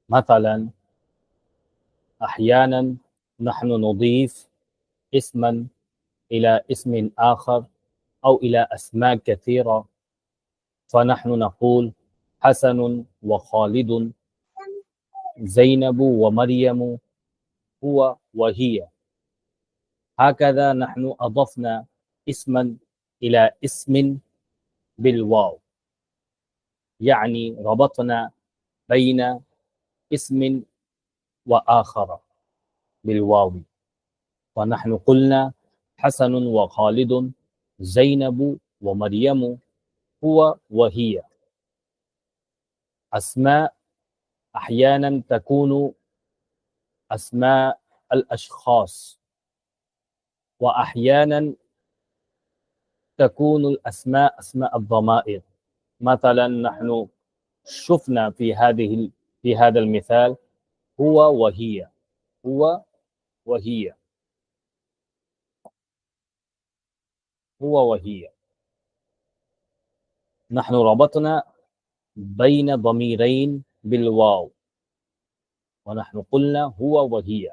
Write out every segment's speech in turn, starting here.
مثلا أحيانا نحن نضيف اسما إلى اسم آخر أو إلى أسماء كثيرة، فنحن نقول حسن وخالد، زينب ومريم، هو وهي. هكذا نحن أضفنا اسما إلى اسم بالواو، يعني ربطنا بين اسم وآخر بالواو، ونحن قلنا حسن وخالد، زينب ومريم، هو وهي. أسماء أحيانا تكون أسماء الأشخاص، وأحيانا تكون الأسماء أسماء الضمائر. مثلا نحن شفنا في هذا المثال هو وهي، هو وهي، هو وهي. نحن ربطنا بين ضميرين بالواو، ونحن قلنا هو وهي.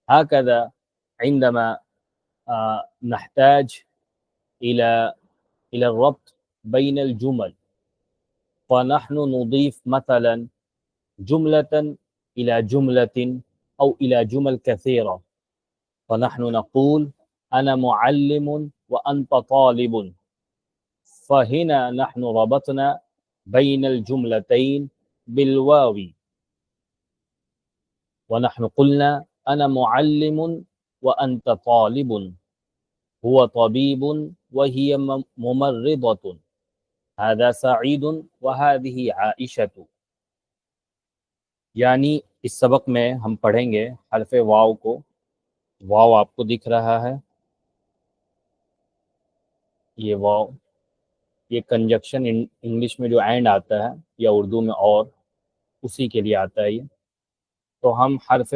هكذا عندما نحتاج إلى الربط بين الجمل، فنحن نضيف مثلا جملة إلى جملة أو إلى جمل كثيرة، فنحن نقول أنا معلم وأنت طالب، فهنا نحن ربطنا بين الجملتين بالواو، ونحن قلنا أنا معلم وأنت طالب، هو طبيب وهي ممرضة، هذا سعيد وهذه عائشة. یعنی اس سبق میں ہم پڑھیں گے حرف واو کو. واو آپ کو دکھ رہا ہے، یہ واو، یہ کنجکشن انگلش میں جو اینڈ آتا ہے یا اردو میں اور، اسی کے لیے آتا ہے یہ. تو ہم حرف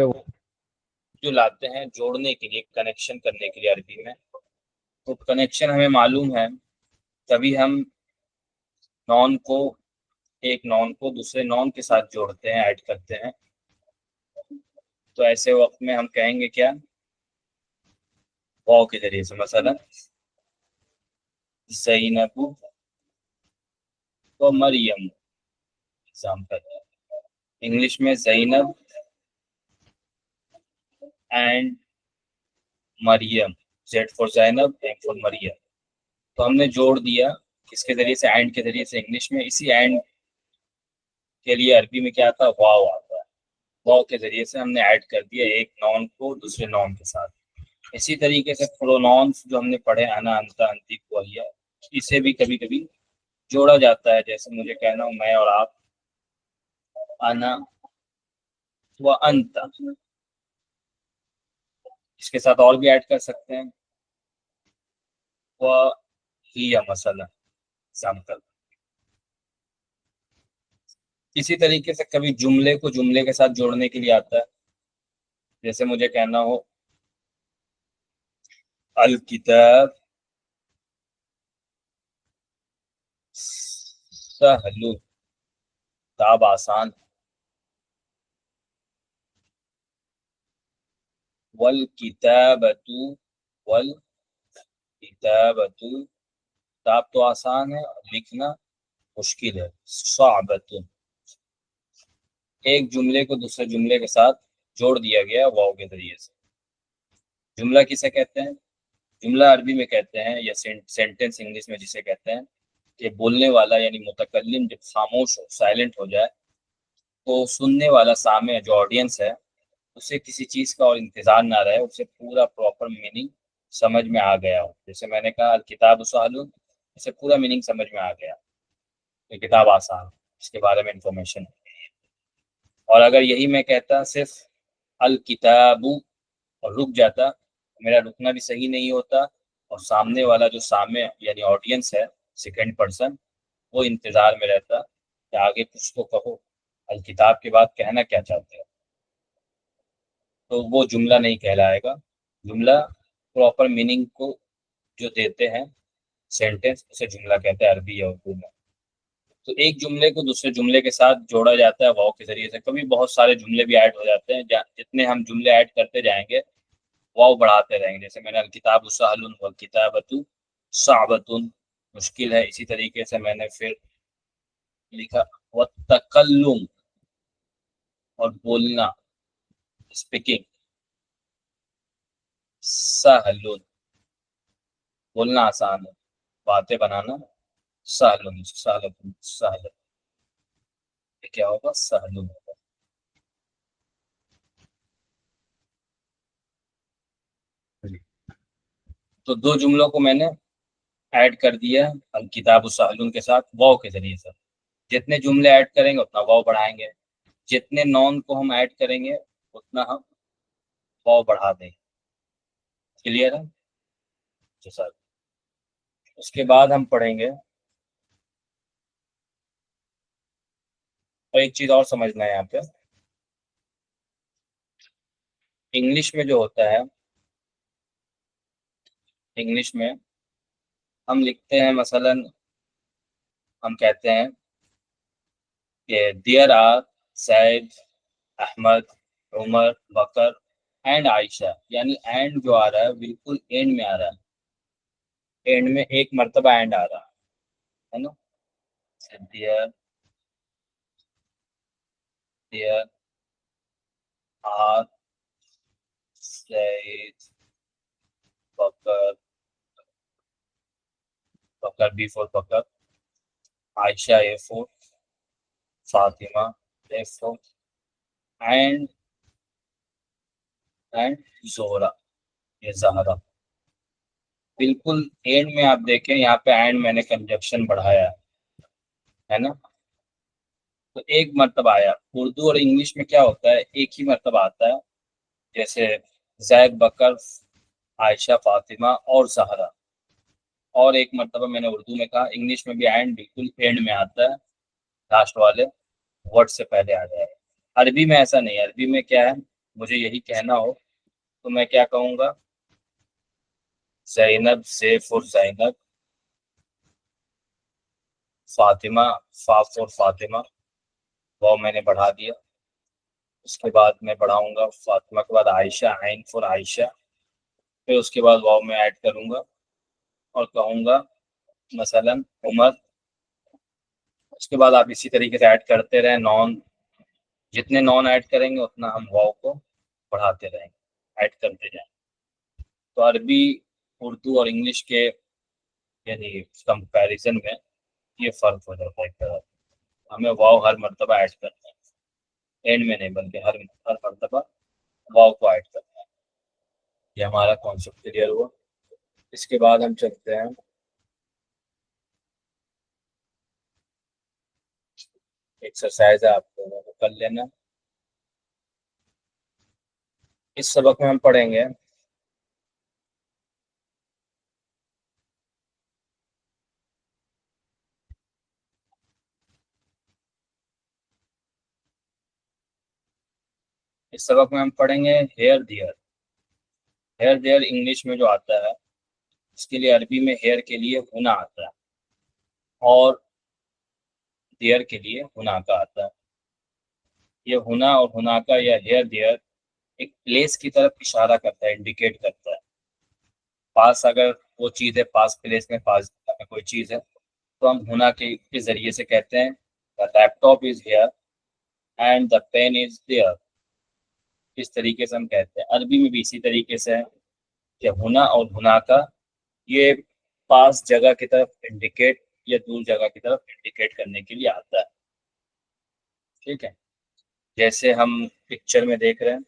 جو لاتے ہیں جوڑنے کے لیے، کنیکشن کرنے کے لیے عربی میں، تو کنیکشن ہمیں معلوم ہے. کبھی ہم نون کو، ایک نون کو دوسرے نون کے ساتھ جوڑتے ہیں، ایڈ کرتے ہیں، تو ایسے وقت میں ہم کہیں گے کیا؟ واو کے ذریعے سے. مثلا زینب و مریم، ایگزامپل انگلش میں Zainab and Maryam, Z for Zainab, M for Maryam. تو ہم نے جوڑ دیا کس کے ذریعے سے؟ اینڈ کے ذریعے سے. انگلش میں اسی اینڈ کے لیے عربی میں کیا آتا ہے؟ واو آتا ہے. واو کے ذریعے سے ہم نے ایڈ کر دیا ایک نون کو دوسرے نون کے ساتھ. اسی طریقے سے پروناؤنس جو ہم نے پڑھے، انا، انتا، انتی، وہیا، اسے بھی کبھی کبھی جوڑا جاتا ہے. جیسے مجھے کہنا ہوں میں اور آپ، انا و انتا، اس کے ساتھ اور بھی ایڈ کر سکتے ہیں، وہیا مثلا ایگزامپل. اسی طریقے سے کبھی جملے کو جملے کے ساتھ جوڑنے کے لیے آتا ہے. جیسے مجھے کہنا ہو الکتاب سہل، کتاب آسان، والکتابۃ، والکتابۃ، کتاب تو آسان ہے، لکھنا مشکل ہے، صعبۃ. ایک جملے کو دوسرے جملے کے ساتھ جوڑ دیا گیا واو کے ذریعے سے. جملہ کسے کہتے ہیں؟ جملہ عربی میں کہتے ہیں، یا سینٹینس انگلش میں جسے کہتے ہیں، کہ بولنے والا یعنی متکلم جب خاموش ہو، سائلنٹ ہو جائے، تو سننے والا سامع جو آڈینس ہے اسے کسی چیز کا اور انتظار نہ رہے، اسے پورا پراپر میننگ سمجھ میں آ گیا ہو. جیسے میں نے کہا الکتاب سہل، اسے پورا میننگ سمجھ میں آ گیا، یہ کتاب آسان، اس کے بارے میں انفارمیشن. اور اگر یہی میں کہتا صرف الکتاب اور رک جاتا، میرا رکنا بھی صحیح نہیں ہوتا، اور سامنے والا جو سامع یعنی آڈینس ہے، سیکنڈ پرسن، وہ انتظار میں رہتا کہ آگے کچھ تو کہو، الکتاب کے بعد کہنا کیا چاہتے ہیں، تو وہ جملہ نہیں کہلائے گا. جملہ پراپر میننگ کو جو دیتے ہیں سینٹینس، اسے جملہ کہتے ہیں عربی یا اردو میں. تو ایک جملے کو دوسرے جملے کے ساتھ جوڑا جاتا ہے واو کے ذریعے سے. کبھی بہت سارے جملے بھی ایڈ ہو جاتے ہیں, جتنے ہم جملے ایڈ کرتے جائیں گے واو بڑھاتے رہیں گے. جیسے میں نے الکتاب سہل والکتابۃ صعبۃ, مشکل ہے. اسی طریقے سے میں نے پھر لکھا والتکلم, اور بولنا, اسپیکنگ, سہل, بولنا آسان ہے, باتیں بنانا سہل, سہل, سہل, یہ کیا ہوگا, سہل ہوگا. تو دو جملوں کو میں نے ایڈ کر دیا الکتاب سہل کے ساتھ واو کے ذریعے سے. جتنے جملے ایڈ کریں گے اتنا واو بڑھائیں گے, جتنے نون کو ہم ایڈ کریں گے اتنا ہم واو بڑھا دیں گے. کلیئر ہے؟ تو سر اس کے بعد ہم پڑھیں گے, اور ایک چیز اور سمجھنا ہے یہاں پہ, انگلش میں جو ہوتا ہے, انگلش میں ہم لکھتے ہیں مثلا, ہم کہتے ہیں کہ there are Zaid, Ahmad, Umar, Bakr and Ayesha. یعنی اینڈ جو آ رہا ہے بالکل اینڈ میں آ رہا ہے, اینڈ میں ایک مرتبہ اینڈ آ رہا ہے نا. There, there are Zaid, Bakr, Bakr B for Bakr, Aisha A for, Fatima A for, and Zahra, یہ زہرا. بالکل اینڈ میں آپ دیکھیں یہاں پہ اینڈ میں نے کنجکشن بڑھایا ہے نا, تو ایک مرتبہ آیا. اردو اور انگلش میں کیا ہوتا ہے, ایک ہی مرتبہ آتا ہے. جیسے زید, بکر, عائشہ, فاطمہ اور زہرا, اور ایک مرتبہ میں نے اردو میں کہا. انگلش میں بھی اینڈ بالکل اینڈ میں آتا ہے, لاسٹ والے ورڈ سے پہلے آ جائے. عربی میں ایسا نہیں ہے. عربی میں کیا ہے, مجھے یہی کہنا ہو تو میں کیا کہوں گا, زینب, زے فور زینب, فاطمہ, فا فور فاطمہ, وہ میں نے بڑھا دیا. اس کے بعد میں بڑھاؤں گا فاطمہ کے بعد عائشہ, عین فور عائشہ, پھر اس کے بعد واو میں ایڈ کروں گا اور کہوں گا مثلا عمر. اس کے بعد آپ اسی طریقے سے ایڈ کرتے رہیں نان, جتنے نان ایڈ کریں گے اتنا ہم واو کو بڑھاتے رہیں گے, ایڈ کرتے جائیں. تو عربی, اردو اور انگلش کے یعنی کمپیریزن میں یہ فرق ہو جاتا ہے ایک طرح. ہمیں واو ہر مرتبہ ایڈ کرنا ہے, اینڈ میں نہیں بلکہ ہر مرتبہ واو کو ایڈ کرنا ہے. یہ ہمارا کانسیپٹ کلیئر ہوا. اس کے بعد ہم چلتے ہیں ایکسرسائز ہے, آپ لوگوں کو کر لینا. اس سبق میں ہم پڑھیں گے اس سبق میں ہم پڑھیں گے here there. Here there English میں جو آتا ہے اس کے لیے عربی میں ہیئر کے لیے ہونا آتا ہے, اور دیئر کے لیے ہونا کا آتا ہے. یہ ہونا اور ہونا کا یا ہیئر دیئر ایک پلیس کی طرف اشارہ کرتا ہے, انڈیکیٹ کرتا ہے. پاس اگر وہ چیز ہے, پاس پلیس میں پاس میں کوئی چیز ہے, تو ہم ہونا کے ذریعے سے کہتے ہیں laptop is here and the pen is there. اس طریقے سے ہم کہتے ہیں. عربی میں بھی اسی طریقے سے ہے کہ ہونا اور ہونا کا یہ پاس جگہ کی طرف انڈیکیٹ یا دور جگہ کی طرف انڈیکیٹ کرنے کے لیے آتا ہے. ٹھیک ہے, جیسے ہم پکچر میں دیکھ رہے ہیں,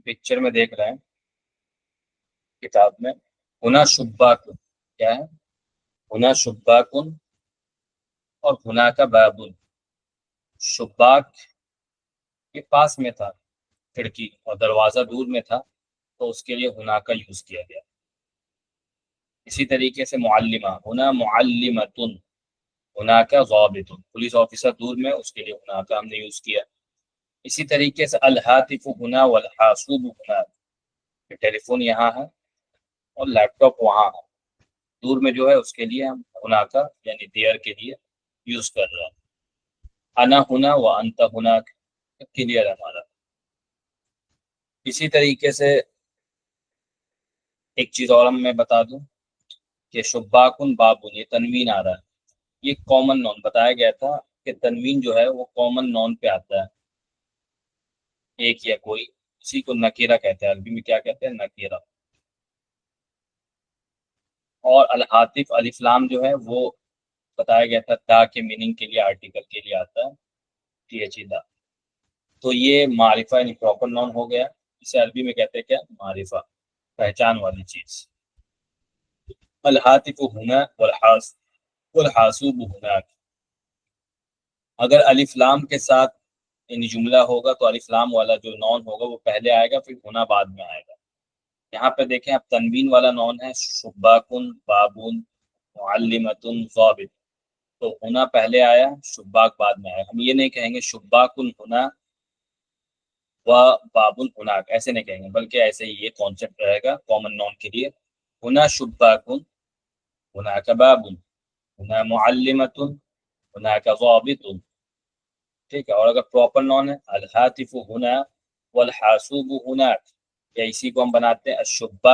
پکچر میں دیکھ رہے ہیں کتاب میں, ہونا شباکن, کیا ہے, ہونا شباکن اور ہونا کا بابن. شباک کے پاس میں تھا کھڑکی, اور دروازہ دور میں تھا, تو اس کے لیے ہونا کا یوز کیا گیا. اسی طریقے سے معلمہ, ہونا معلمتن, ہونا کا ضابط, پولیس آفیسر دور میں, اس کے لیے ہونا کا ہم نے یوز کیا. اسی طریقے سے الہاتف ہنا والحاسوب ہنا، ٹیلی فون یہاں ہے اور لیپ ٹاپ وہاں ہے، دور میں جو ہے اس کے لیے ہم ہنا کا یعنی دیئر کے لیے یوز کر رہے ہیں. انا ہنا و انت ہنا کلیئر ہے ہمارا. اسی طریقے سے ایک چیز اور میں بتا دوں کہ شباکن بابن، یہ تنوین آ رہا ہے، یہ کامن نون بتایا گیا تھا کہ تنوین جو ہے وہ کامن نون پہ آتا ہے، ایک یا کوئی، اسی کو نکیرہ کہتے ہیں، عربی میں کیا کہتے ہیں؟ نکیرہ. اور الحاطف الف لام جو ہے وہ بتایا گیا تھا دا کے میننگ کے لیے، آرٹیکل کے لیے آتا ہے، ٹی ایچ دا. تو یہ معرفہ یعنی پراپر نون ہو گیا، اسے عربی میں کہتے ہیں کیا؟ معرفہ، پہچان والی چیز. الحاطف ہنا والحاسوب ہناک. اگر الف لام کے ساتھ یعنی جملہ ہوگا تو الف لام والا جو نون ہوگا وہ پہلے آئے گا، پھر ہنا بعد میں آئے گا. یہاں پہ دیکھیں اب تنوین والا نون ہے، شباکن بابن معلمتن ضابط، تو ہنا پہلے آیا، شباک بعد میں آیا. ہم یہ نہیں کہیں گے شباکن ہنا و بابن ہناک، ایسے نہیں کہیں گے، بلکہ ایسے ہی یہ کانسیپٹ رہے گا کامن نون کے لیے. ہنا شباکن، ہناک بابن، ہنا معلمتن، ہناک ضابط. ٹھیک ہے. اور اگر پراپر نون ہے الہاتف ہنا والحاسوب ہناک، یا اسی کو ہم بناتے ہیں الشباک